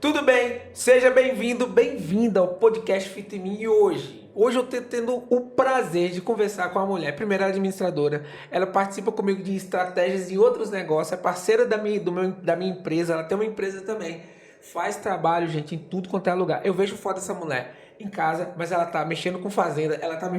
Tudo bem? Seja bem-vindo, bem-vinda ao podcast Fit em Mim. E hoje eu estou tendo o prazer de conversar com a mulher, primeira administradora. Ela participa comigo de estratégias e outros negócios, é parceira da minha empresa, ela tem uma empresa também. Faz trabalho, gente, em tudo quanto é lugar. Eu vejo foto dessa mulher em casa, mas ela tá mexendo com fazenda, ela tá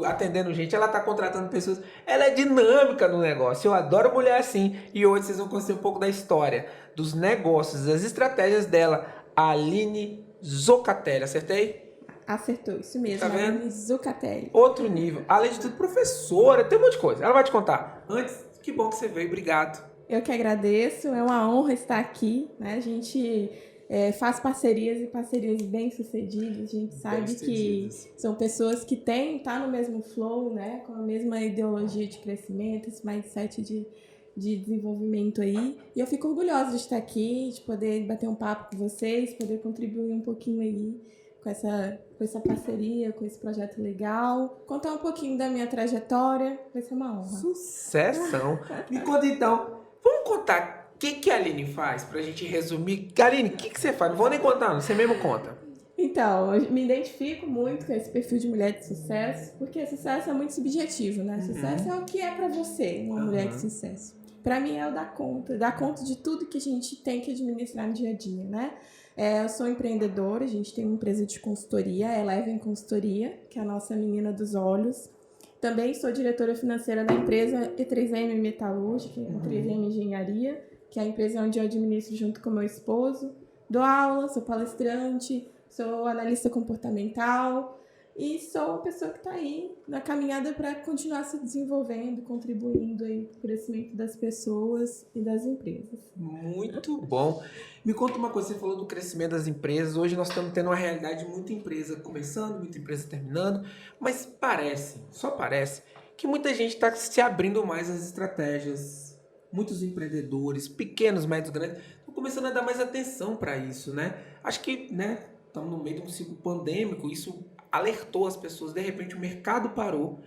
atendendo gente, ela tá contratando pessoas. Ela é dinâmica no negócio. Eu adoro mulher assim. E hoje vocês vão conhecer um pouco da história, dos negócios, das estratégias dela. A Aline Zocatelli, acertei? Acertou, isso mesmo, Tá vendo? Aline Zucatelli. Outro nível. Além de tudo, professora, tem um monte de coisa. Ela vai te contar. Antes, que bom que você veio, obrigado. Eu que agradeço, é uma honra estar aqui, né? A gente faz parcerias e parcerias bem sucedidas, a gente sabe que são pessoas que tá no mesmo flow, né? Com a mesma ideologia de crescimento, esse mindset de desenvolvimento aí. E eu fico orgulhosa de estar aqui, de poder bater um papo com vocês, poder contribuir um pouquinho aí com essa parceria, com esse projeto legal. Contar um pouquinho da minha trajetória, vai ser uma honra. Sucessão. Me conta então, vamos contar o que a Aline faz pra gente resumir. Aline, o que você faz? Não vou nem contar, não, você mesmo conta. Então, eu me identifico muito com esse perfil de mulher de sucesso, porque sucesso é muito subjetivo, né? Sucesso é o que é pra você, uma mulher de sucesso. Pra mim é o dar conta de tudo que a gente tem que administrar no dia a dia, né? Eu sou empreendedora, a gente tem uma empresa de consultoria, a Eleven Consultoria, que é a nossa menina dos olhos. Também sou diretora financeira da empresa E3M Metalúrgica, E3M Engenharia, que é a empresa onde eu administro junto com meu esposo. Dou aula, sou palestrante, sou analista comportamental e sou uma pessoa que está aí na caminhada para continuar se desenvolvendo, contribuindo aí para o crescimento das pessoas e das empresas. Muito bom. Me conta uma coisa, você falou do crescimento das empresas. Hoje nós estamos tendo uma realidade de muita empresa começando, muita empresa terminando, mas só parece, que muita gente está se abrindo mais às estratégias. Muitos empreendedores, pequenos, médios, grandes, estão começando a dar mais atenção para isso, né? Acho que, né, estamos no meio de um ciclo pandêmico, isso alertou as pessoas, de repente o mercado parou,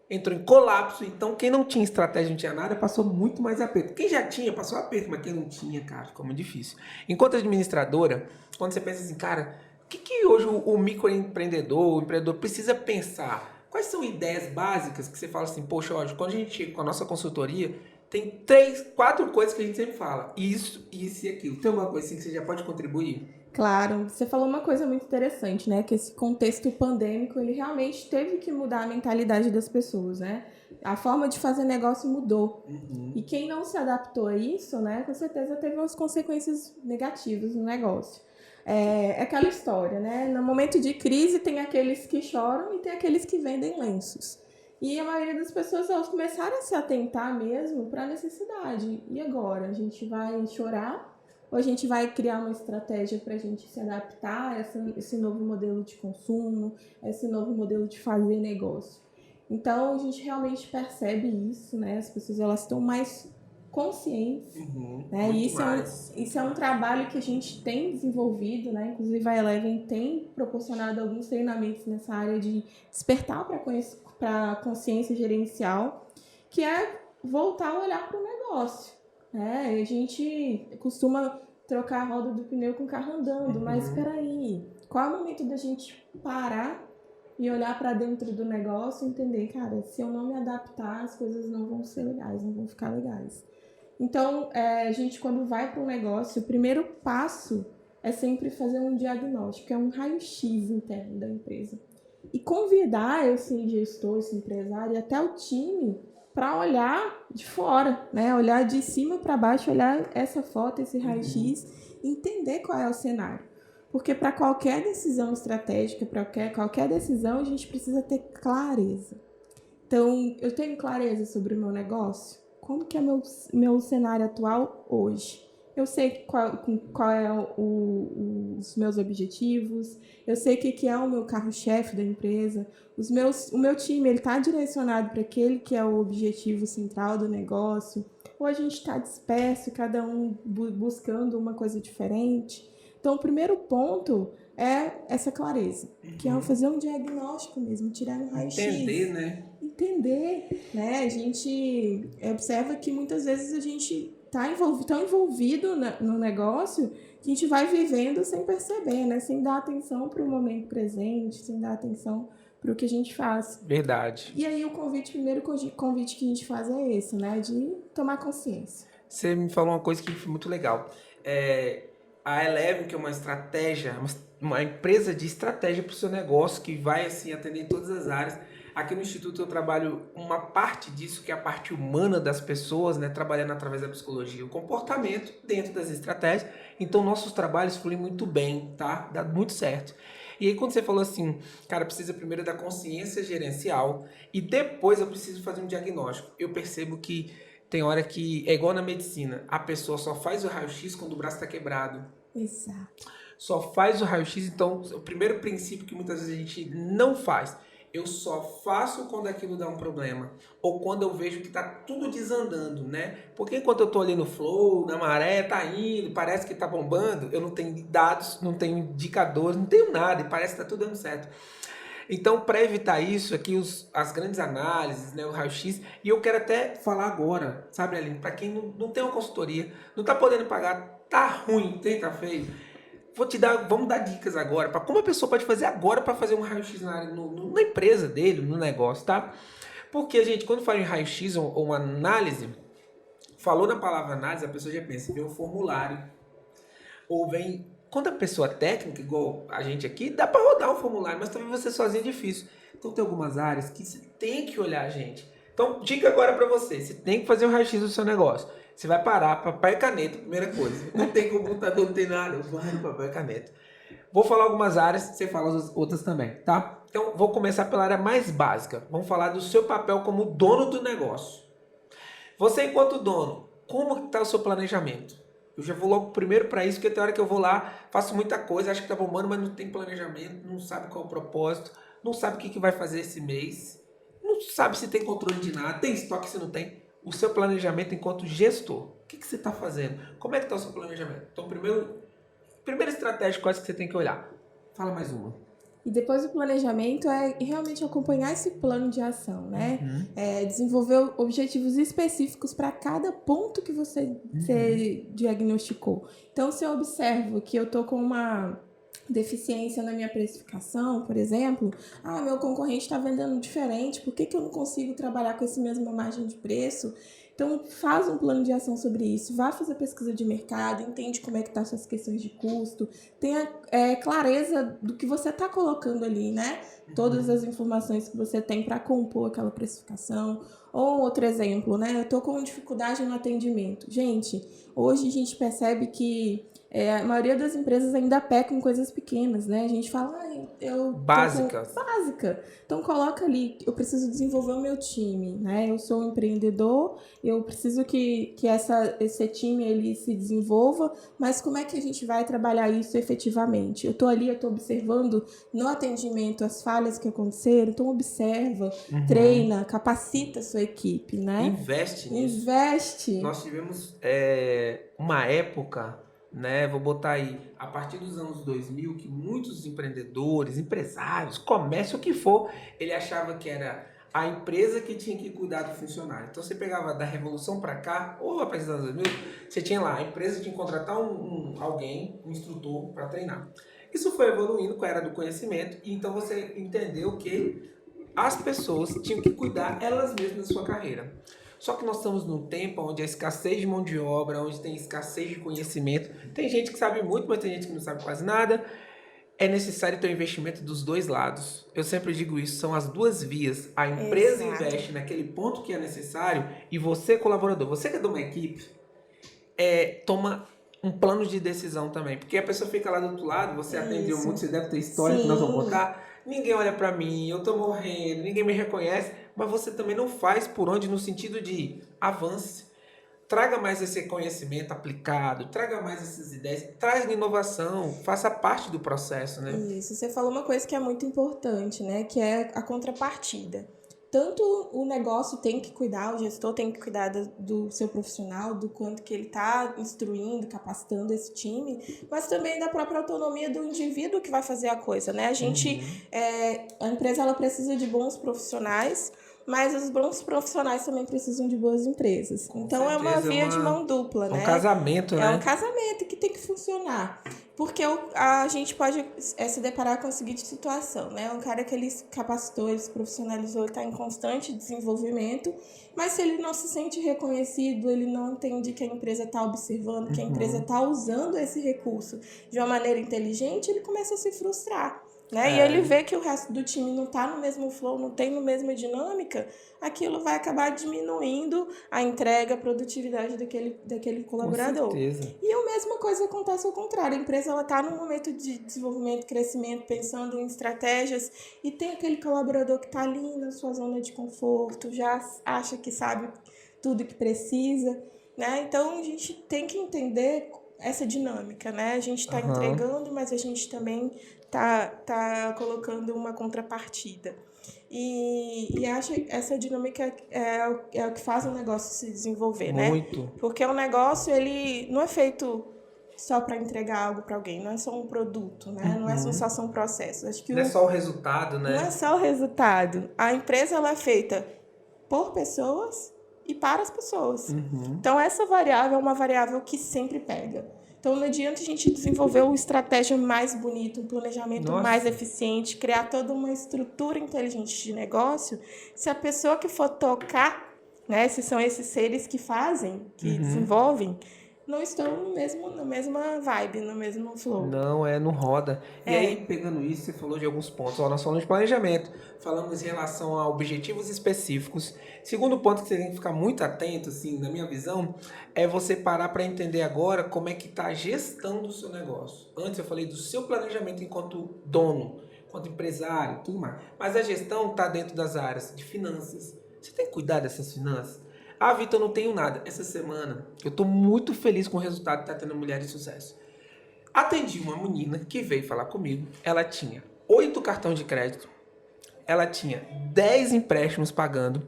entrou em colapso, então quem não tinha estratégia, não tinha nada, passou muito mais aperto. Quem já tinha, passou aperto, mas quem não tinha, cara, ficou muito difícil. Enquanto administradora, quando você pensa assim, cara, o que hoje o microempreendedor, o empreendedor precisa pensar? Quais são ideias básicas que você fala assim, poxa, hoje, quando a gente chega com a nossa consultoria, tem 3, 4 coisas que a gente sempre fala, isso e aquilo. Tem alguma coisa assim que você já pode contribuir? Claro, você falou uma coisa muito interessante, né? Que esse contexto pandêmico, ele realmente teve que mudar a mentalidade das pessoas, né? A forma de fazer negócio mudou. E quem não se adaptou a isso, né? Com certeza teve umas consequências negativas no negócio. É aquela história, né? No momento de crise tem aqueles que choram e tem aqueles que vendem lenços. E a maioria das pessoas, elas começaram a se atentar mesmo para a necessidade. E agora? A gente vai chorar? Ou a gente vai criar uma estratégia para a gente se adaptar a esse novo modelo de consumo, a esse novo modelo de fazer negócio? Então, a gente realmente percebe isso, né? As pessoas elas estão mais conscientes, né? E isso é um trabalho que a gente tem desenvolvido, né? Inclusive, a Eleven tem proporcionado alguns treinamentos nessa área de despertar para a consciência gerencial, que é voltar a olhar para o negócio. A gente costuma trocar a roda do pneu com o carro andando, mas espera aí, qual é o momento da gente parar e olhar para dentro do negócio e entender, cara, se eu não me adaptar, as coisas não vão ser legais, não vão ficar legais. Então, a gente quando vai para um negócio, o primeiro passo é sempre fazer um diagnóstico, é um raio-x interno da empresa. E convidar esse gestor, esse empresário e até o time para olhar de fora, né? Olhar de cima para baixo, olhar essa foto, esse raio-x, entender qual é o cenário. Porque para qualquer decisão estratégica, para qualquer decisão, a gente precisa ter clareza. Então, eu tenho clareza sobre o meu negócio? Como que é meu cenário atual hoje? Eu sei qual é os meus objetivos, eu sei o que é o meu carro-chefe da empresa, o meu time está direcionado para aquele que é o objetivo central do negócio, ou a gente está disperso, cada um buscando uma coisa diferente. Então, o primeiro ponto é essa clareza, que é fazer um diagnóstico mesmo, tirar no raio-x. Entender, né? A gente observa que muitas vezes a gente tá tão envolvido no negócio que a gente vai vivendo sem perceber, né? Sem dar atenção para o momento presente, sem dar atenção para o que a gente faz. Verdade. E aí o primeiro convite que a gente faz é esse, né? De tomar consciência. Você me falou uma coisa que foi muito legal. A Eleven, que é uma estratégia, uma empresa de estratégia para o seu negócio, que vai assim atender em todas as áreas. Aqui no Instituto eu trabalho uma parte disso, que é a parte humana das pessoas, né? Trabalhando através da psicologia, o comportamento dentro das estratégias. Então, nossos trabalhos fluem muito bem, tá? Dá muito certo. E aí, quando você falou assim, cara, precisa primeiro da consciência gerencial e depois eu preciso fazer um diagnóstico. Eu percebo que tem hora que é igual na medicina, a pessoa só faz o raio-x quando o braço está quebrado. Exato. Só faz o raio-x, então, o primeiro princípio que muitas vezes a gente não faz. Eu só faço quando aquilo dá um problema. Ou quando eu vejo que tá tudo desandando, né? Porque enquanto eu tô ali no flow, na maré, tá indo, parece que tá bombando, eu não tenho dados, não tenho indicadores, não tenho nada e parece que tá tudo dando certo. Então, para evitar isso, aqui as grandes análises, né, o raio-x, e eu quero até falar agora, sabe, Aline, para quem não tem uma consultoria, não tá podendo pagar, tá ruim, tá feio. Vamos dar dicas agora para como a pessoa pode fazer agora para fazer um raio-x na empresa dele, no negócio, tá? Porque, gente, quando fala em raio-x ou uma análise, falou na palavra análise, a pessoa já pensa, vem um formulário, ou vem... Quando a pessoa é técnica, igual a gente aqui, dá para rodar o formulário, mas também você sozinho é difícil. Então tem algumas áreas que você tem que olhar, gente. Então, dica agora para você, você tem que fazer um raio-x do seu negócio. Você vai parar, papel e caneta, primeira coisa. Não tem computador, não tem nada, vai no papel e caneta. Vou falar algumas áreas, você fala as outras também, tá? Então, vou começar pela área mais básica. Vamos falar do seu papel como dono do negócio. Você, enquanto dono, como está o seu planejamento? Eu já vou logo primeiro para isso, porque tem hora que eu vou lá, faço muita coisa, acho que tá bombando, mas não tem planejamento, não sabe qual é o propósito, não sabe o que vai fazer esse mês, não sabe se tem controle de nada, tem estoque se não tem. O seu planejamento enquanto gestor, o que você está fazendo? Como é que está o seu planejamento? Então, primeira estratégia, quais que você tem que olhar? Fala mais uma. E depois o planejamento é realmente acompanhar esse plano de ação, né? Desenvolver objetivos específicos para cada ponto que você diagnosticou. Então, se eu observo que eu estou com uma deficiência na minha precificação, por exemplo, meu concorrente está vendendo diferente, por que eu não consigo trabalhar com essa mesma margem de preço? Então, faz um plano de ação sobre isso, vá fazer pesquisa de mercado, entende como é que estão suas questões de custo, tenha clareza do que você está colocando ali, né? Todas as informações que você tem para compor aquela precificação. Ou outro exemplo, né? Eu estou com dificuldade no atendimento. Gente, hoje a gente percebe que a maioria das empresas ainda peca em coisas pequenas, né? A gente fala, básica. Então coloca ali, eu preciso desenvolver o meu time, né? Eu sou um empreendedor, eu preciso que esse time ele se desenvolva, mas como é que a gente vai trabalhar isso efetivamente? Eu estou observando no atendimento as falhas que aconteceram, então observa, treina, capacita a sua equipe, né? Investe nisso. Investe. Nós tivemos uma época, né, vou botar aí, a partir dos anos 2000, que muitos empreendedores, empresários, comércio, o que for, ele achava que era a empresa que tinha que cuidar do funcionário. Então você pegava da Revolução para cá, ou a partir dos anos 2000, você tinha lá, a empresa tinha que contratar alguém, um instrutor para treinar. Isso foi evoluindo com a era do conhecimento, e então você entendeu que as pessoas tinham que cuidar elas mesmas da sua carreira. Só que nós estamos num tempo onde a escassez de mão de obra, onde tem escassez de conhecimento, tem gente que sabe muito, mas tem gente que não sabe quase nada. É necessário ter um investimento dos dois lados. Eu sempre digo isso, são as duas vias. A empresa investe naquele ponto que é necessário e você, colaborador, você que é de uma equipe, toma um plano de decisão também. Porque a pessoa fica lá do outro lado, você atendeu muito, você deve ter história que nós vamos contar. Ninguém olha pra mim, eu tô morrendo, ninguém me reconhece, mas você também não faz por onde no sentido de avance. Traga mais esse conhecimento aplicado, traga mais essas ideias, traz inovação, faça parte do processo, né? Isso, você falou uma coisa que é muito importante, né? Que é a contrapartida. Tanto o negócio tem que cuidar, o gestor tem que cuidar do seu profissional, do quanto que ele está instruindo, capacitando esse time, mas também da própria autonomia do indivíduo que vai fazer a coisa, né? A empresa ela precisa de bons profissionais, mas os bons profissionais também precisam de boas empresas. Então é uma via de mão dupla, né? Um casamento, né? É um casamento que tem que funcionar. Porque a gente pode se deparar com a seguinte situação, né? Um cara que ele se capacitou, ele se profissionalizou, ele está em constante desenvolvimento, mas se ele não se sente reconhecido, ele não entende que a empresa está observando, que a empresa está usando esse recurso de uma maneira inteligente, ele começa a se frustrar. Né? E ele vê que o resto do time não está no mesmo flow, não tem a mesma dinâmica, aquilo vai acabar diminuindo a entrega, a produtividade daquele colaborador. Com certeza. E a mesma coisa acontece ao contrário. A empresa está num momento de desenvolvimento, crescimento, pensando em estratégias, e tem aquele colaborador que está ali na sua zona de conforto, já acha que sabe tudo que precisa. Né? Então, a gente tem que entender essa dinâmica. Né? A gente está entregando, mas a gente também tá colocando uma contrapartida. E acho que essa dinâmica é o que faz o negócio se desenvolver, Muito. né? Porque o negócio, ele não é feito só para entregar algo para alguém, não é só um produto, né? Não é só um processo. Acho que não é só o resultado, né? Não é só o resultado. A empresa, ela é feita por pessoas e para as pessoas. Então, essa variável é uma variável que sempre pega. Então, não adianta a gente desenvolver uma estratégia mais bonita, um planejamento mais eficiente, criar toda uma estrutura inteligente de negócio, se a pessoa que for tocar, né, se são esses seres que fazem, que desenvolvem, não estão na mesma vibe, no mesmo flow. Não roda. E aí, pegando isso, você falou de alguns pontos. Ó, nós falamos de planejamento, falamos em relação a objetivos específicos. Segundo ponto que você tem que ficar muito atento, assim, na minha visão, é você parar para entender agora como é que está a gestão do seu negócio. Antes eu falei do seu planejamento enquanto dono, enquanto empresário, tudo mais. Mas a gestão está dentro das áreas de finanças. Você tem que cuidar dessas finanças. Ah, Vitor, eu não tenho nada. Essa semana, eu estou muito feliz com o resultado que está tendo Mulher de Sucesso. Atendi uma menina que veio falar comigo. Ela tinha 8 cartões de crédito. Ela tinha 10 empréstimos pagando.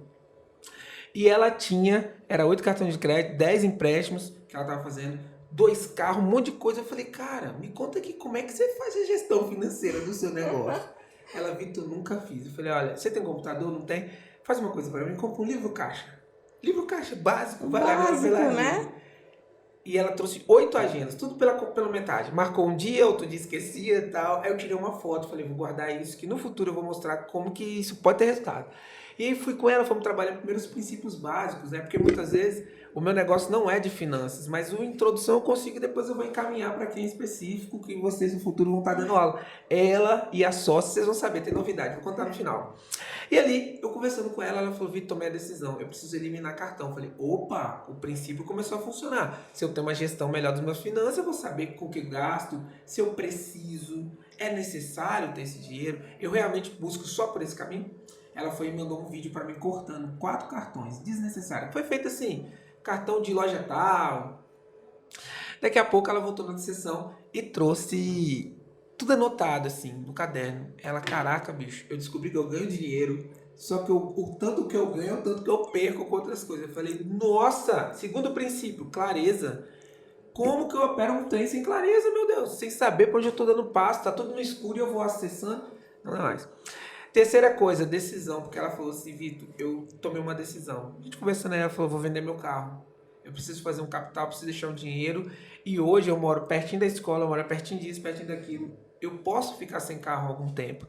E ela tinha, era 8 cartões de crédito, 10 empréstimos que ela estava fazendo, 2 carros, um monte de coisa. Eu falei, cara, me conta aqui como é que você faz a gestão financeira do seu negócio. Ela, Vitor, nunca fiz. Eu falei, olha, você tem computador? Não tem? Faz uma coisa para mim, compra um livro caixa. Livro caixa básico, vai lá, né? E ela trouxe 8 agendas, tudo pela metade. Marcou um dia, outro dia esquecia e tal. Aí eu tirei uma foto, falei, vou guardar isso, que no futuro eu vou mostrar como que isso pode ter resultado. E aí fui com ela, fomos trabalhar primeiro os princípios básicos, né? Porque muitas vezes o meu negócio não é de finanças, mas a introdução eu consigo e depois eu vou encaminhar para quem é específico, que vocês no futuro vão estar dando aula. Ela e a sócia, vocês vão saber, tem novidade, vou contar no final. E ali, eu conversando com ela, ela falou, Vitor, tomei a decisão, eu preciso eliminar cartão. Eu falei, opa, o princípio começou a funcionar. Se eu tenho uma gestão melhor das minhas finanças, eu vou saber com o que gasto, se eu preciso, é necessário ter esse dinheiro, eu realmente busco só por esse caminho. Ela foi e mandou um vídeo para mim cortando 4 cartões desnecessários. Foi feito assim, cartão de loja tal. Daqui a pouco ela voltou na sessão e trouxe tudo anotado assim no caderno. Ela, caraca, bicho, eu descobri que eu ganho dinheiro, só que o tanto que eu ganho é o tanto que eu perco com outras coisas. Eu falei, nossa, segundo princípio, clareza. Como que eu opero um trem sem clareza, meu Deus? Sem saber para onde eu tô dando passo, tá tudo no escuro e eu vou acessando. Não é mais. Terceira coisa, decisão, porque ela falou assim, Vitor, eu tomei uma decisão. A gente conversando, ela falou, vou vender meu carro. Eu preciso fazer um capital, preciso deixar um dinheiro. E hoje eu moro pertinho da escola, eu moro pertinho disso, pertinho daquilo. Eu posso ficar sem carro algum tempo.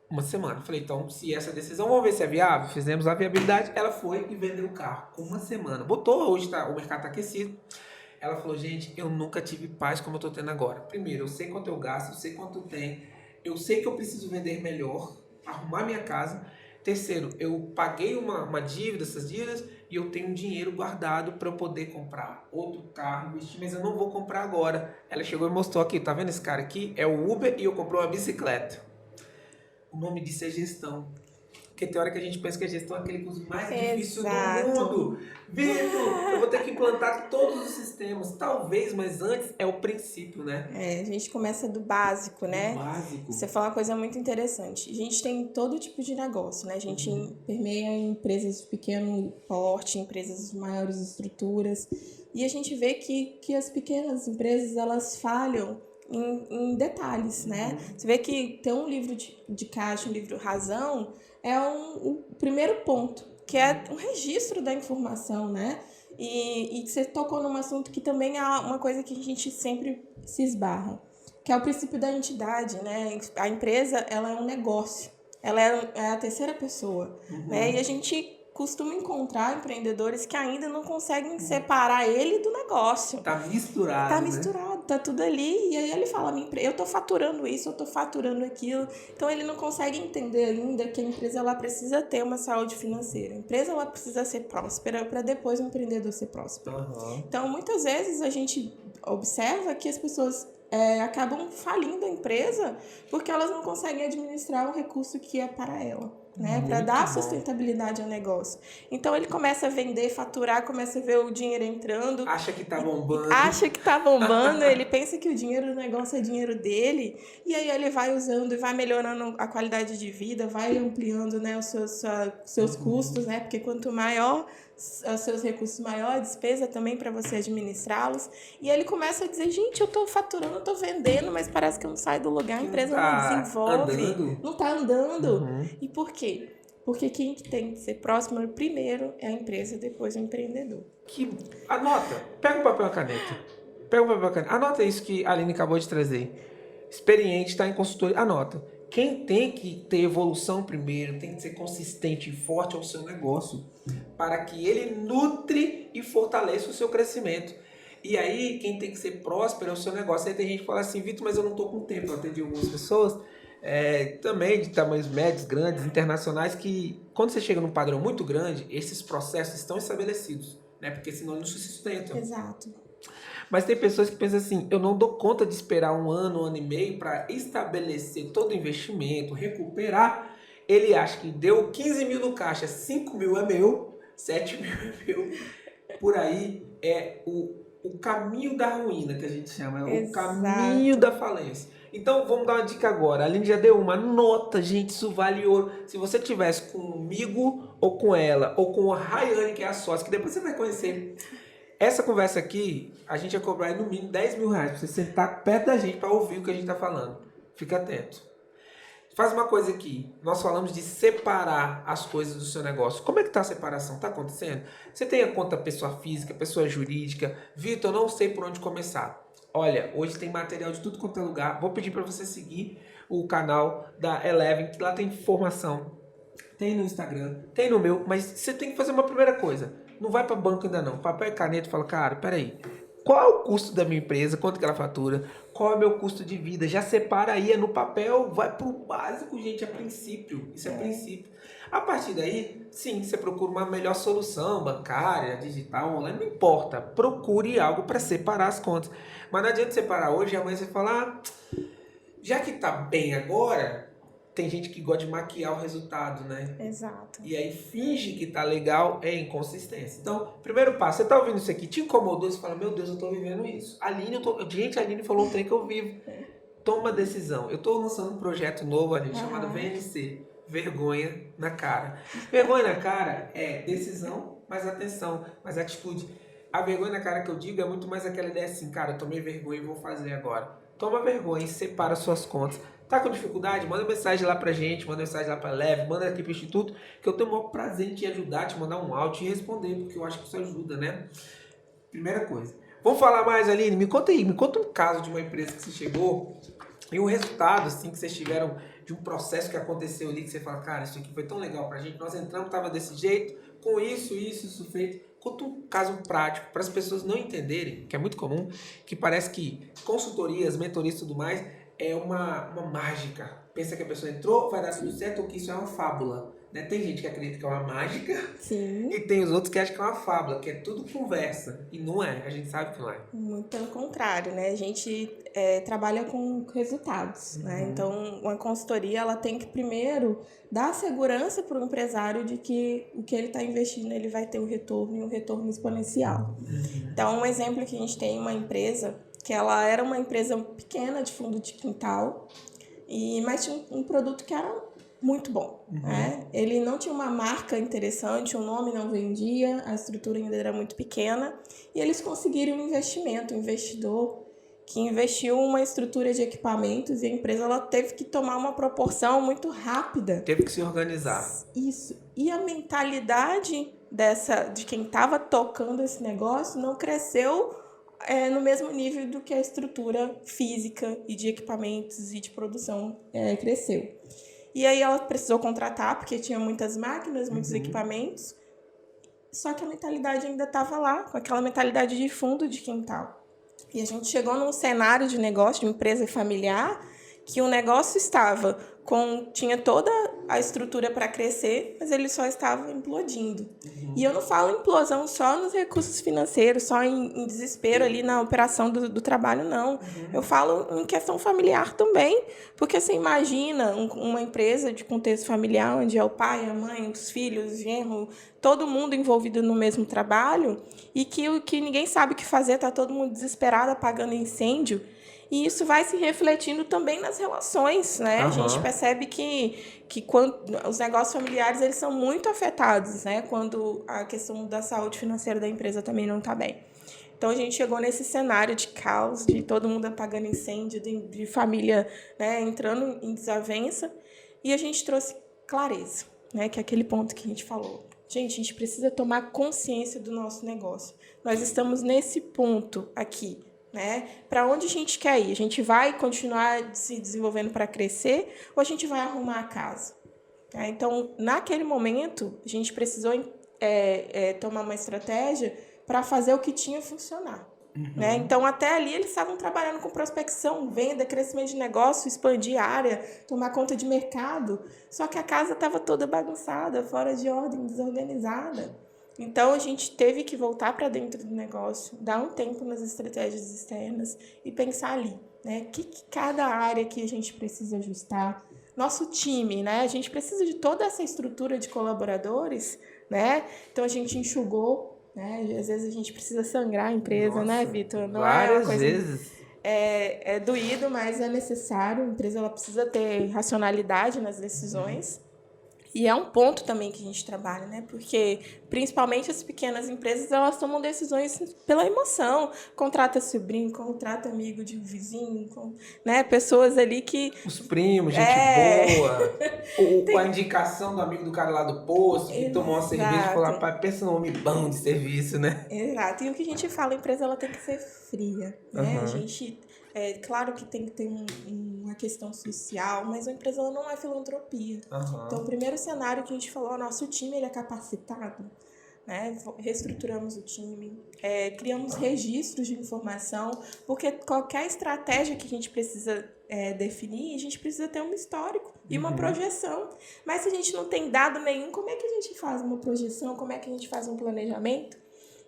Uma semana. Falei, então, se essa decisão, vamos ver se é viável. Fizemos a viabilidade. Ela foi e vendeu o carro. Uma semana. Botou, hoje o mercado está aquecido. Ela falou, gente, eu nunca tive paz como eu estou tendo agora. Primeiro, eu sei quanto eu gasto, eu sei quanto tem. Eu sei que eu preciso vender melhor, arrumar minha casa. Terceiro, eu paguei uma dívida, essas dívidas, e eu tenho um dinheiro guardado para eu poder comprar outro carro, investir, mas eu não vou comprar agora. Ela chegou e mostrou aqui, tá vendo esse cara aqui? É o Uber e eu comprei uma bicicleta. O nome disso é gestão. Porque tem hora que a gente pensa que a gestão é aquele curso mais difícil do mundo. Vitor, eu vou ter que implantar todos os sistemas. Talvez, mas antes é o princípio, né? A gente começa do básico, né? Do básico. Você falou uma coisa muito interessante. A gente tem todo tipo de negócio, né? A gente permeia em empresas de pequeno porte, empresas de maiores estruturas. E a gente vê que as pequenas empresas, elas falham em detalhes, né? Você vê que ter um livro de caixa, um livro razão, é o primeiro ponto, que é um registro da informação, né? E você tocou num assunto que também é uma coisa que a gente sempre se esbarra, que é o princípio da entidade, né? A empresa, ela é um negócio, ela é a terceira pessoa, né? E a gente costuma encontrar empreendedores que ainda não conseguem separar ele do negócio. Tá misturado, Tá misturado, tá tudo ali. E aí ele fala, eu tô faturando isso, eu tô faturando aquilo. Então ele não consegue entender ainda que a empresa ela precisa ter uma saúde financeira. A empresa ela precisa ser próspera para depois o empreendedor ser próspero. Então muitas vezes a gente observa que as pessoas acabam falindo a empresa porque elas não conseguem administrar o recurso que é para ela. Né, para dar sustentabilidade ao negócio. Então ele começa a vender, faturar, começa a ver o dinheiro entrando. Acha que tá bombando. Ele pensa que o dinheiro do negócio é dinheiro dele, e aí ele vai usando e vai melhorando a qualidade de vida, vai ampliando, né, os seus custos, né, porque quanto maior os seus recursos, maior a despesa também para você administrá-los. E ele começa a dizer, gente, eu tô faturando, eu tô vendendo, mas parece que eu não saio do lugar, a empresa não desenvolve, não tá andando. E por quê? Porque quem tem que ser próximo primeiro é a empresa, depois o empreendedor. Anota, pega o papel e a caneta. Anota isso que a Aline acabou de trazer. Experiente, está em consultoria, anota. Quem tem que ter evolução primeiro, tem que ser consistente e forte ao seu negócio, para que ele nutre e fortaleça o seu crescimento. E aí, quem tem que ser próspero é o seu negócio. Aí tem gente que fala assim, Vitor, mas eu não estou com tempo. Eu atendi algumas pessoas, também de tamanhos médios, grandes, internacionais, que quando você chega num padrão muito grande, esses processos estão estabelecidos, né? Porque senão não se sustentam. Exato. Mas tem pessoas que pensam assim, eu não dou conta de esperar um ano e meio para estabelecer todo o investimento, recuperar. Ele acha que deu 15 mil no caixa, 5 mil é meu, 7 mil é meu. Por aí é o caminho da ruína que a gente chama, é o caminho da falência. Então vamos dar uma dica agora. A Aline já deu uma nota, gente, isso vale ouro. Se você tivesse comigo ou com ela, ou com a Rayane, que é a sócia, que depois você vai conhecer. Essa conversa aqui, a gente ia cobrar no mínimo 10 mil reais pra você sentar perto da gente para ouvir o que a gente tá falando. Fica atento. Faz uma coisa aqui. Nós falamos de separar as coisas do seu negócio. Como é que tá a separação? Tá acontecendo? Você tem a conta pessoa física, pessoa jurídica. Vitor, eu não sei por onde começar. Olha, hoje tem material de tudo quanto é lugar. Vou pedir para você seguir o canal da Eleven, que lá tem informação. Tem no Instagram, tem no meu, mas você tem que fazer uma primeira coisa. Não vai para banco ainda não. Papel e caneta e fala, cara, peraí. Qual é o custo da minha empresa? Quanto que ela fatura? Qual é o meu custo de vida? Já separa aí, é no papel, vai pro básico, gente, é princípio. Isso é princípio. A partir daí, sim, você procura uma melhor solução bancária, digital, online, não importa. Procure algo para separar as contas. Mas não adianta separar hoje e amanhã você falar, já que tá bem agora, tem gente que gosta de maquiar o resultado, né? Exato. E aí finge que tá legal, é inconsistência. Então, primeiro passo, você tá ouvindo isso aqui, te incomodou, você fala, meu Deus, eu tô vivendo isso. Aline, a Aline falou um trem que eu vivo. Toma decisão. Eu tô lançando um projeto novo, Aline, chamado VNC, Vergonha na Cara. Vergonha na cara é decisão, mais atenção, mais atitude. A vergonha na cara que eu digo é muito mais aquela ideia assim, cara, eu tomei vergonha e vou fazer agora. Toma vergonha e separa suas contas. Tá com dificuldade? Manda mensagem lá pra gente, manda mensagem lá pra Leve, manda aqui pro Instituto, que eu tenho o maior prazer em te ajudar, te mandar um áudio e responder, porque eu acho que isso ajuda, né? Primeira coisa. Vamos falar mais, Aline? Me conta aí, me conta um caso de uma empresa que você chegou e um resultado, assim, que vocês tiveram de um processo que aconteceu ali, que você fala, cara, isso aqui foi tão legal pra gente, nós entramos, tava desse jeito, com isso feito. Conta um caso prático para as pessoas não entenderem, que é muito comum, que parece que consultorias, mentorias e tudo mais é uma mágica. Pensa que a pessoa entrou, vai dar tudo certo, ou que isso é uma fábula. Né? Tem gente que acredita que é uma mágica. Sim. E tem os outros que acham que é uma fábula, que é tudo conversa. E não é, a gente sabe que não é. Muito pelo contrário, né? A gente trabalha com resultados, né? Então, uma consultoria, ela tem que primeiro dar segurança para o empresário de que o que ele está investindo, ele vai ter um retorno e um retorno exponencial. Então, um exemplo que a gente tem, uma empresa, que ela era uma empresa pequena de fundo de quintal, mas tinha um produto que era muito bom, né? Ele não tinha uma marca interessante, o nome não vendia, a estrutura ainda era muito pequena, e eles conseguiram um investimento, um investidor que investiu uma estrutura de equipamentos e a empresa ela teve que tomar uma proporção muito rápida. Teve que se organizar. Isso. E a mentalidade de quem estava tocando esse negócio não cresceu no mesmo nível do que a estrutura física e de equipamentos e de produção cresceu. E aí ela precisou contratar, porque tinha muitas máquinas, muitos equipamentos, só que a mentalidade ainda estava lá, com aquela mentalidade de fundo de quintal. E a gente chegou num cenário de negócio, de empresa familiar, que o negócio tinha toda a estrutura para crescer, mas ele só estava implodindo. E eu não falo implosão só nos recursos financeiros, só em desespero ali na operação do trabalho, não. Eu falo em questão familiar também, porque você imagina uma empresa de contexto familiar, onde é o pai, a mãe, os filhos, o genro, todo mundo envolvido no mesmo trabalho, e que ninguém sabe o que fazer, está todo mundo desesperado, apagando incêndio. E isso vai se refletindo também nas relações, né? A gente percebe que quando os negócios familiares eles são muito afetados, né? Quando a questão da saúde financeira da empresa também não está bem. Então, a gente chegou nesse cenário de caos, de todo mundo apagando incêndio, de família, né, entrando em desavença, e a gente trouxe clareza, né? Que é aquele ponto que a gente falou. Gente, a gente precisa tomar consciência do nosso negócio. Nós estamos nesse ponto aqui, né? Para onde a gente quer ir? A gente vai continuar se desenvolvendo para crescer ou a gente vai arrumar a casa? Então, naquele momento, a gente precisou tomar uma estratégia para fazer o que tinha funcionar. Né? Então, até ali, eles estavam trabalhando com prospecção, venda, crescimento de negócio, expandir área, tomar conta de mercado. Só que a casa estava toda bagunçada, fora de ordem, desorganizada. Então, a gente teve que voltar para dentro do negócio, dar um tempo nas estratégias externas e pensar ali, né? Que cada área que a gente precisa ajustar. Nosso time, né? A gente precisa de toda essa estrutura de colaboradores, né? Então, a gente enxugou, né? Às vezes, a gente precisa sangrar a empresa, Nossa, né, Vitor? Não várias é uma coisa... vezes. É doído, mas é necessário. A empresa ela precisa ter racionalidade nas decisões. E é um ponto também que a gente trabalha, né? Porque, principalmente as pequenas empresas, elas tomam decisões pela emoção. Contrata sobrinho, contrata amigo de vizinho, né? Pessoas ali que... Os primos, gente boa. Ou a indicação do amigo do cara lá do posto, que tomou uma cerveja e falou, pai, pensa num homem bom de serviço, né? Exato. E o que a gente fala, a empresa ela tem que ser fria, né? A gente... claro que tem que ter uma questão social, mas a empresa ela não é filantropia. Então, o primeiro cenário que a gente falou, nosso time ele é capacitado, né? Reestruturamos o time, criamos registros de informação, porque qualquer estratégia que a gente precisa definir, a gente precisa ter um histórico e uma projeção. Mas se a gente não tem dado nenhum, como é que a gente faz uma projeção? Como é que a gente faz um planejamento?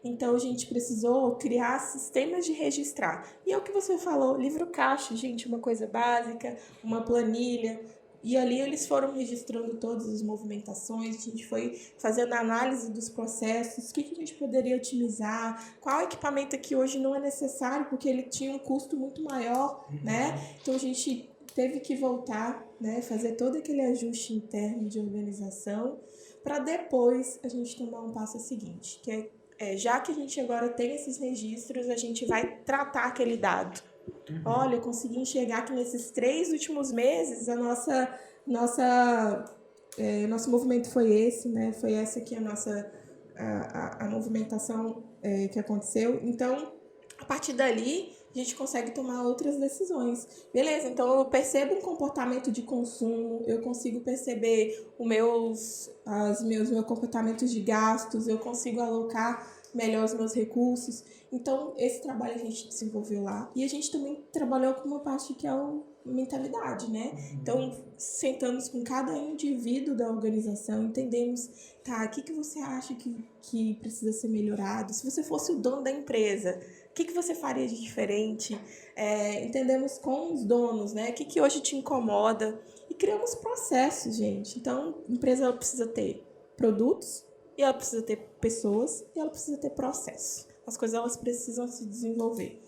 Então, a gente precisou criar sistemas de registrar. E é o que você falou, livro caixa, gente, uma coisa básica, uma planilha. E ali eles foram registrando todas as movimentações, a gente foi fazendo análise dos processos, o que a gente poderia otimizar, qual equipamento aqui hoje não é necessário, porque ele tinha um custo muito maior, né? Então, a gente teve que voltar, né, fazer todo aquele ajuste interno de organização, para depois a gente tomar um passo seguinte, que já que a gente agora tem esses registros, a gente vai tratar aquele dado. Olha, eu consegui enxergar que nesses 3 últimos meses nosso movimento foi esse, né? Foi essa aqui a movimentação que aconteceu. Então, a partir dali, a gente consegue tomar outras decisões. Beleza, então eu percebo um comportamento de consumo, eu consigo perceber meus comportamentos de gastos, eu consigo alocar melhor os meus recursos. Então, esse trabalho a gente desenvolveu lá. E a gente também trabalhou com uma parte que é a mentalidade, né? Então, sentamos com cada indivíduo da organização, entendemos, o que você acha que precisa ser melhorado? Se você fosse o dono da empresa, o que você faria de diferente? Entendemos com os donos, né? O que hoje te incomoda? E criamos processos, gente. Então, a empresa ela precisa ter produtos, e ela precisa ter pessoas, e ela precisa ter processos. As coisas elas precisam se desenvolver.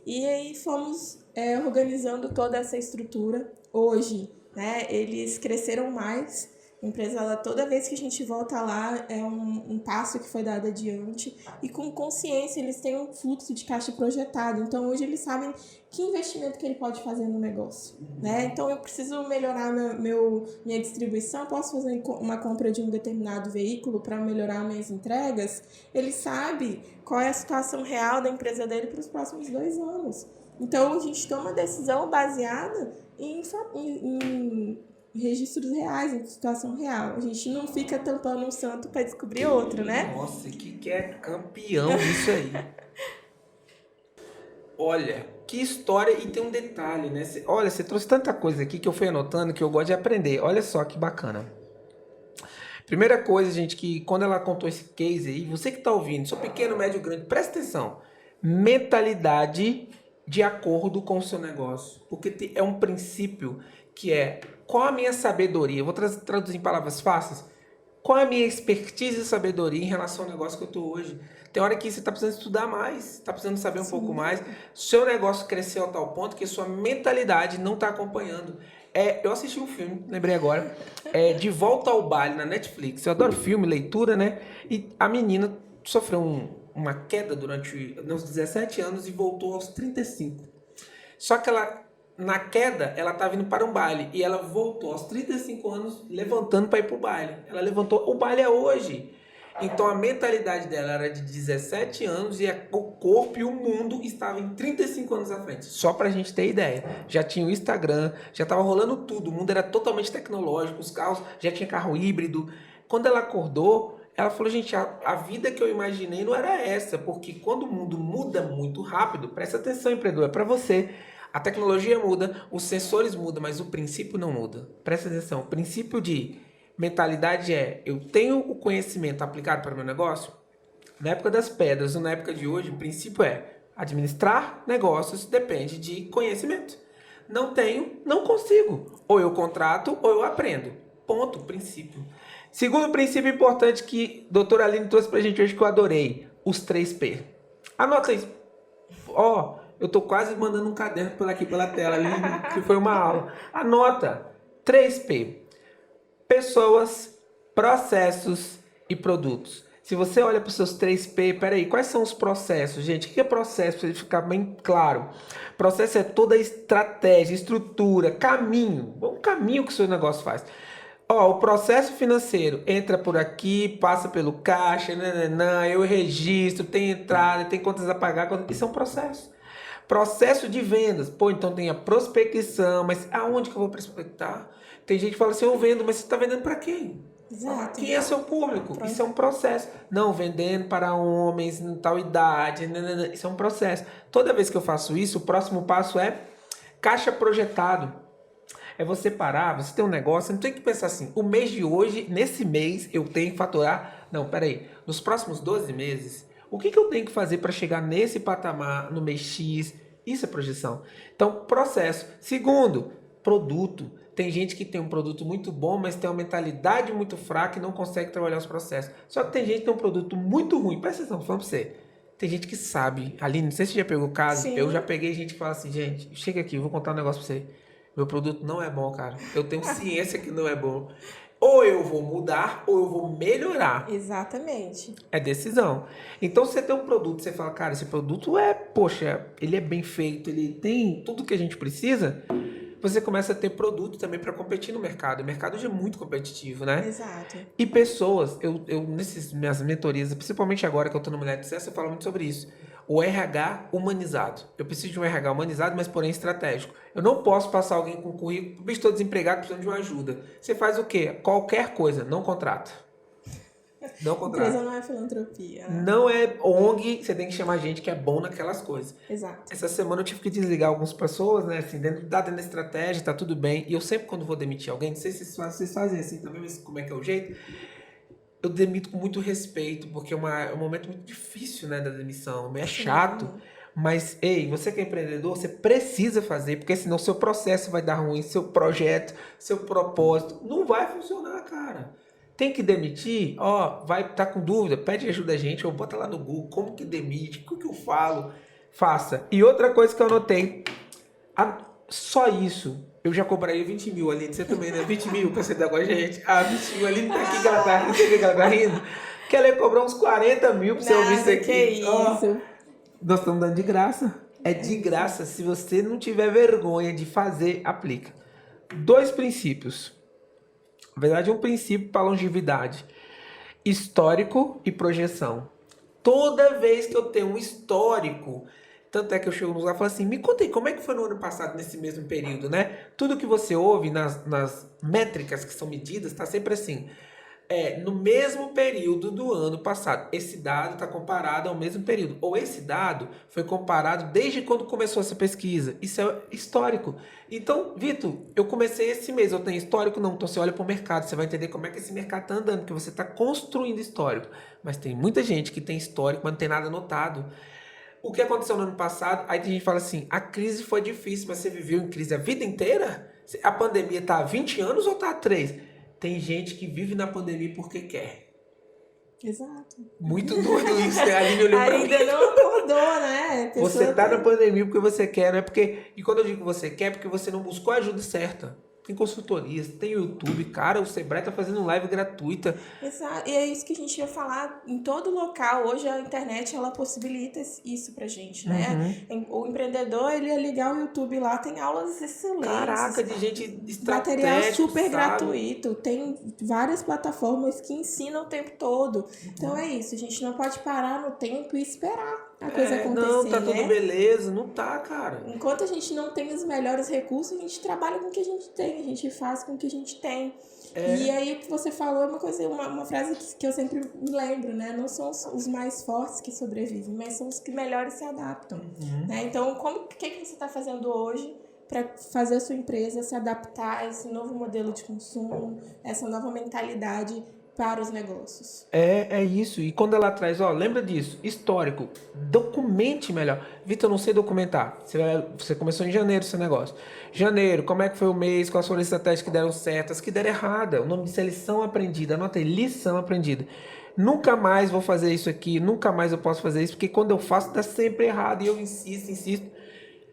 E aí fomos organizando toda essa estrutura. Hoje, né, eles cresceram mais. A empresa, ela, toda vez que a gente volta lá, é um passo que foi dado adiante. E com consciência, eles têm um fluxo de caixa projetado. Então, hoje, eles sabem que investimento que ele pode fazer no negócio. Né? Então, eu preciso melhorar minha distribuição. Posso fazer uma compra de um determinado veículo para melhorar minhas entregas? Ele sabe qual é a situação real da empresa dele para os próximos 2 anos. Então, a gente toma decisão baseada em registros reais, em situação real. A gente não fica tampando um santo para descobrir outro, né? Nossa, que é campeão disso aí. Olha, que história, e tem um detalhe, né? Olha, você trouxe tanta coisa aqui que eu fui anotando que eu gosto de aprender. Olha só que bacana. Primeira coisa, gente, que quando ela contou esse case aí, você que tá ouvindo, sou pequeno, médio, grande, presta atenção. Mentalidade de acordo com o seu negócio. Porque é um princípio que é: qual a minha sabedoria? Eu vou traduzir em palavras fáceis. Qual a minha expertise e sabedoria em relação ao negócio que eu estou hoje? Tem hora que você está precisando estudar mais, está precisando saber um pouco mais. Seu negócio cresceu a tal ponto que sua mentalidade não está acompanhando. Eu assisti um filme, lembrei agora, De Volta ao Baile, na Netflix. Eu adoro filme, leitura, né? E a menina sofreu uma queda durante uns 17 anos e voltou aos 35. Só que na queda, ela estava indo para um baile e ela voltou aos 35 anos levantando para ir para o baile. Ela levantou, o baile é hoje. Então a mentalidade dela era de 17 anos e o corpo e o mundo estavam em 35 anos à frente. Só para a gente ter ideia. Já tinha o Instagram, já estava rolando tudo, o mundo era totalmente tecnológico, os carros, já tinha carro híbrido. Quando ela acordou, ela falou: gente, a vida que eu imaginei não era essa, porque quando o mundo muda muito rápido, presta atenção, empreendedor, é para você. A tecnologia muda, os sensores mudam, mas o princípio não muda. Presta atenção, o princípio de mentalidade eu tenho o conhecimento aplicado para o meu negócio? Na época das pedras ou na época de hoje, o princípio administrar negócios depende de conhecimento. Não tenho, não consigo. Ou eu contrato ou eu aprendo. Ponto, princípio. Segundo princípio importante que a doutora Aline trouxe para a gente hoje, que eu adorei, os 3P. Anota isso. Eu tô quase mandando um caderno pela tela ali, que foi uma aula. Anota. 3P. Pessoas, processos e produtos. Se você olha para os seus 3P, peraí, quais são os processos, gente? O que é processo? Para ele ficar bem claro. Processo é toda a estratégia, estrutura, caminho. O caminho que o seu negócio faz. O processo financeiro entra por aqui, passa pelo caixa, eu registro, tem entrada, tem contas a pagar. Isso é um processo. Processo de vendas. Então tem a prospecção, mas aonde que eu vou prospectar? Tem gente que fala assim: eu vendo, mas você está vendendo para quem? Exato. Quem é seu público? Isso é um processo. Não, vendendo para homens em tal idade. Isso é um processo. Toda vez que eu faço isso, o próximo passo é caixa projetado. É você parar, você tem um negócio, você não tem que pensar assim: o mês de hoje, nesse mês, eu tenho que faturar. Não, peraí. Nos próximos 12 meses, o que eu tenho que fazer para chegar nesse patamar no mês X? Isso é projeção. Então, processo. Segundo, produto. Tem gente que tem um produto muito bom, mas tem uma mentalidade muito fraca e não consegue trabalhar os processos. Só que tem gente que tem um produto muito ruim. Presta atenção, falando pra você. Tem gente que sabe. Aline, não sei se você já pegou o caso. Sim. Eu já peguei gente que fala assim: gente, chega aqui, eu vou contar um negócio pra você. Meu produto não é bom, cara. Eu tenho ciência que não é bom. Ou eu vou mudar, ou eu vou melhorar. Exatamente. É decisão. Então, você tem um produto, você fala: cara, esse produto ele é bem feito, ele tem tudo que a gente precisa. Você começa a ter produto também para competir no mercado. O mercado hoje é muito competitivo, né? Exato. E pessoas, nessas minhas mentorias, principalmente agora que eu estou no Mulher de Sucesso, eu falo muito sobre isso. O RH humanizado. Eu preciso de um RH humanizado, mas porém estratégico. Eu não posso passar alguém com currículo: estou desempregado, precisando de uma ajuda. Você faz o quê? Qualquer coisa, não contrata. Não contrata. Empresa não é filantropia. Né? Não é ONG, você tem que chamar gente que é bom naquelas coisas. Exato. Essa semana eu tive que desligar algumas pessoas, né? Assim, dentro da estratégia, tá tudo bem. E eu sempre, quando vou demitir alguém, não sei se vocês fazem assim também, mas como é que é o jeito? Eu demito com muito respeito, porque é um momento muito difícil, né, da demissão. É chato. Mas, você que é empreendedor, você precisa fazer, porque senão seu processo vai dar ruim, seu projeto, seu propósito, não vai funcionar, cara. Tem que demitir? Vai estar com dúvida? Pede ajuda a gente, ou bota lá no Google, como que demite, o que eu falo? Faça. E outra coisa que eu anotei, Só isso, eu já cobraria 20 mil, Aline. Você também, né? 20 mil pra você dar com a gente. Ah, 20 mil, Aline tá aqui que ela tá rindo. Você vê que ela tá rindo? Que ela ia cobrar uns 40 mil pra você ouvir isso Nada, aqui. que Ó, isso. nós estamos dando de graça. É de graça. Se você não tiver vergonha de fazer, aplica. 2 princípios. Na verdade, um princípio para longevidade: histórico e projeção. Toda vez que eu tenho um histórico, tanto é que eu chego no lugar e falo assim, me conta aí, como é que foi no ano passado, nesse mesmo período, né? Tudo que você ouve nas métricas que são medidas, está sempre assim. No mesmo período do ano passado. Esse dado está comparado ao mesmo período. Ou esse dado foi comparado desde quando começou essa pesquisa. Isso é histórico. Então, Vitor, eu comecei esse mês, eu tenho histórico? Não. Então você olha para o mercado, você vai entender como é que esse mercado está andando, porque você está construindo histórico. Mas tem muita gente que tem histórico, mas não tem nada anotado. O que aconteceu no ano passado? Aí tem gente que fala assim, a crise foi difícil, mas você viveu em crise a vida inteira? A pandemia está há 20 anos ou está há 3? Tem gente que vive na pandemia porque quer. Exato. Muito doido isso, né? A Aline olhou pra mim. Ainda não acordou, né? A Você pessoa tá tem- na pandemia porque você quer, não é porque... E quando eu digo que você quer, é porque você não buscou a ajuda certa. Tem consultorias, tem YouTube, cara, o Sebrae tá fazendo live gratuita. Exato. E é isso que a gente ia falar em todo local. Hoje a internet ela possibilita isso pra gente, né? O empreendedor, ele ia ligar o YouTube lá, tem aulas excelentes. Caraca, de gente Material estratégico, super sabe? gratuito. Tem várias plataformas que ensinam o tempo todo. Então é isso, a gente não pode parar no tempo e esperar a coisa acontecer, Não, tá tudo né? beleza. Não tá, cara. Enquanto a gente não tem os melhores recursos, a gente trabalha com o que a gente tem, a gente faz com o que a gente tem. E aí o que você falou é uma frase que eu sempre me lembro, né? Não são os mais fortes que sobrevivem, mas são os que melhores se adaptam. Né? Então, o que você está fazendo hoje para fazer a sua empresa se adaptar a esse novo modelo de consumo, essa nova mentalidade para os negócios? É isso. E quando ela traz, ó, lembra disso, histórico, documente melhor. Vitor, eu não sei documentar. Você começou em janeiro seu negócio. Janeiro, como é que foi o mês, quais foram as estratégias que deram certo, as que deram errada. O nome disso é lição aprendida. Anota aí, lição aprendida. Nunca mais vou fazer isso aqui, nunca mais eu posso fazer isso, porque quando eu faço dá sempre errado e eu insisto.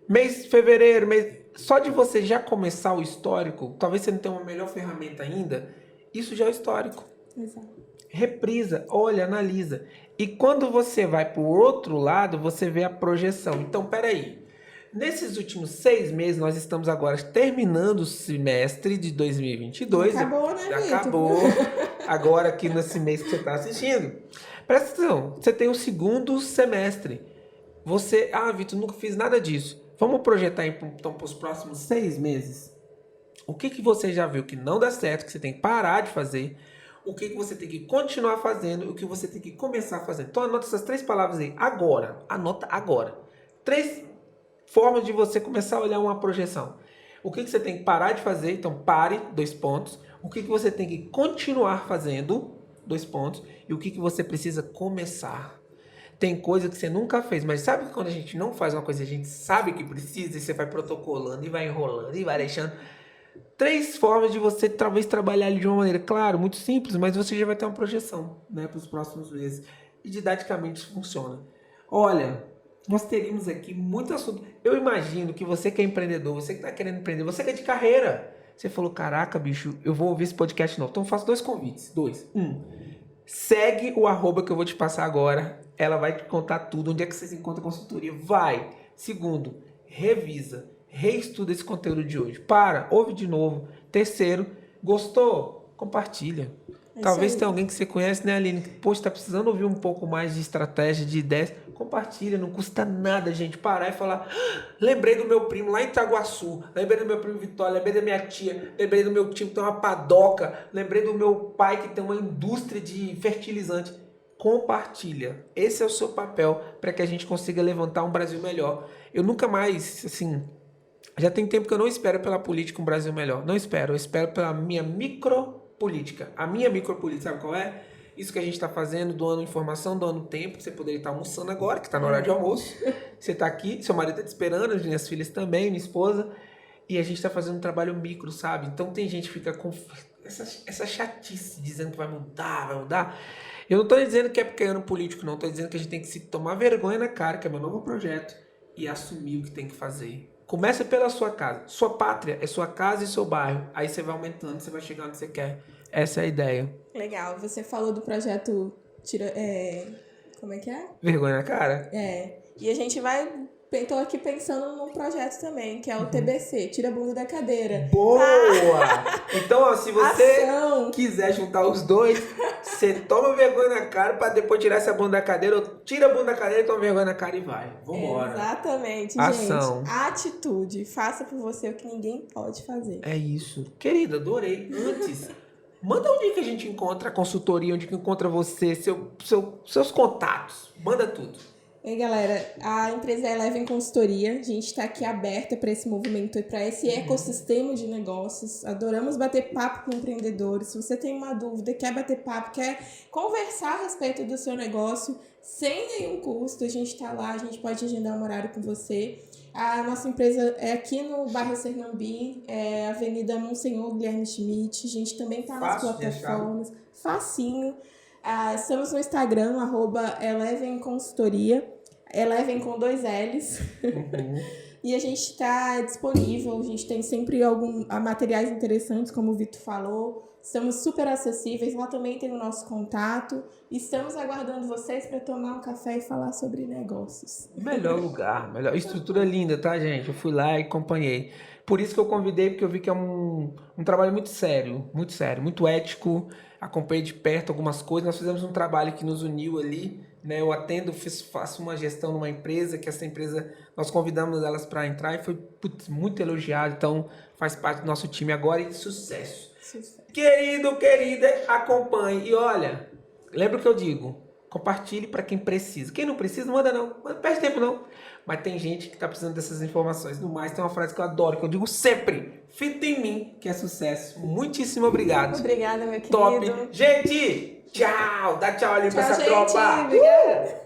Mês de fevereiro, só de você já começar o histórico, talvez você não tenha uma melhor ferramenta ainda, isso já é o histórico. Exato. Reprisa, olha, analisa. E quando você vai para o outro lado, você vê a projeção. Então, peraí. Nesses últimos 6 meses, nós estamos agora terminando o semestre de 2022. Já acabou, né, Já Vitor? acabou. Agora aqui nesse mês que você está assistindo. Presta atenção, você tem o segundo semestre. Vitor, nunca fiz nada disso. Vamos projetar então para os próximos 6 meses. O que você já viu que não dá certo, que você tem que parar de fazer, o que você tem que continuar fazendo, o que você tem que começar a fazer. Então anota essas 3 palavras aí, agora. Anota agora. 3 formas de você começar a olhar uma projeção. O que você tem que parar de fazer, então pare, 2 pontos. O que você tem que continuar fazendo, 2 pontos. E o que você precisa começar. Tem coisa que você nunca fez, mas sabe que quando a gente não faz uma coisa, a gente sabe que precisa, e você vai protocolando, e vai enrolando, e vai deixando. 3 formas de você talvez trabalhar ali de uma maneira, claro, muito simples, mas você já vai ter uma projeção, né, para os próximos meses. E didaticamente isso funciona. Olha, nós teríamos aqui muito assunto. Eu imagino que você que é empreendedor, você que está querendo empreender, você que é de carreira, você falou, caraca, bicho, eu vou ouvir esse podcast novo. Então eu faço 2 convites. 2. Segue o @ que eu vou te passar agora. Ela vai te contar tudo. Onde é que vocês encontram consultoria? Vai. 2, revisa. Reestuda esse conteúdo de hoje. Ouve de novo. 3, gostou? Compartilha. Talvez tenha alguém que você conhece, né, Aline? Poxa, está precisando ouvir um pouco mais de estratégia, de ideias. Compartilha, não custa nada, gente. Parar e falar, lembrei do meu primo lá em Itaguaçu, lembrei do meu primo Vitória, lembrei da minha tia, lembrei do meu tio que tem uma padoca, lembrei do meu pai que tem uma indústria de fertilizante. Compartilha. Esse é o seu papel para que a gente consiga levantar um Brasil melhor. Eu nunca mais, assim, já tem tempo que eu não espero pela política um Brasil melhor. Não espero, eu espero pela minha micropolítica. A minha micropolítica, sabe qual é? Isso que a gente está fazendo, doando informação, doando tempo. Você poderia estar almoçando agora, que está na hora de almoço. Você está aqui, seu marido está te esperando, as minhas filhas também, minha esposa. E a gente está fazendo um trabalho micro, sabe? Então tem gente que fica com essa chatice, dizendo que vai mudar. Eu não estou dizendo que é porque é ano político, não. Estou dizendo que a gente tem que se tomar vergonha na cara, que é meu novo projeto, e assumir o que tem que fazer. Começa pela sua casa. Sua pátria é sua casa e seu bairro. Aí você vai aumentando, você vai chegando onde você quer. Essa é a ideia. Legal. Você falou do projeto como é que é? Vergonha na cara? E a gente tô aqui pensando num projeto também, que é o TBC, Tira a Bunda da Cadeira. Boa! Então, ó, se você Ação. quiser juntar os dois, você toma vergonha na cara pra depois tirar essa bunda da cadeira, ou tira a bunda da cadeira, toma vergonha na cara e vai. Vambora. Exatamente, Ação. gente. Atitude. Faça por você o que ninguém pode fazer. É isso. Querida, adorei. Antes, manda onde que a gente encontra a consultoria, onde que encontra você, seus contatos. Manda tudo. E galera, a empresa Eleven Consultoria, a gente está aqui aberta para esse movimento e para esse ecossistema de negócios. Adoramos bater papo com empreendedores. Se você tem uma dúvida, quer bater papo, quer conversar a respeito do seu negócio, sem nenhum custo, a gente está lá, a gente pode agendar um horário com você. A nossa empresa é aqui no bairro Sernambi, Avenida Monsenhor Guilherme Schmidt. A gente também está nas plataformas. Facinho. Estamos no Instagram, @Eleven Consultoria, Eleven com 2 L's. E a gente está disponível, a gente tem sempre materiais interessantes, como o Vitor falou. Estamos super acessíveis, lá também tem o nosso contato. Estamos aguardando vocês para tomar um café e falar sobre negócios. Melhor lugar, melhor. Estrutura linda, tá, gente? Eu fui lá e acompanhei. Por isso que eu convidei, porque eu vi que é um trabalho muito sério, muito ético. Acompanhei de perto algumas coisas. Nós fizemos um trabalho que nos uniu ali, né? Eu faço uma gestão numa empresa, que essa empresa, nós convidamos elas para entrar e foi muito elogiado. Então, faz parte do nosso time agora e de sucesso. Querido, querida, acompanhe. E olha, lembra o que eu digo? Compartilhe para quem precisa. Quem não precisa, não manda não. Não perde tempo não. Mas tem gente que está precisando dessas informações. No mais, tem uma frase que eu adoro, que eu digo sempre. Fita em mim, que é sucesso. Muitíssimo obrigado. Obrigada, meu querido. Top. Gente, tchau. Dá tchau ali para essa gente. tropa. Obrigada.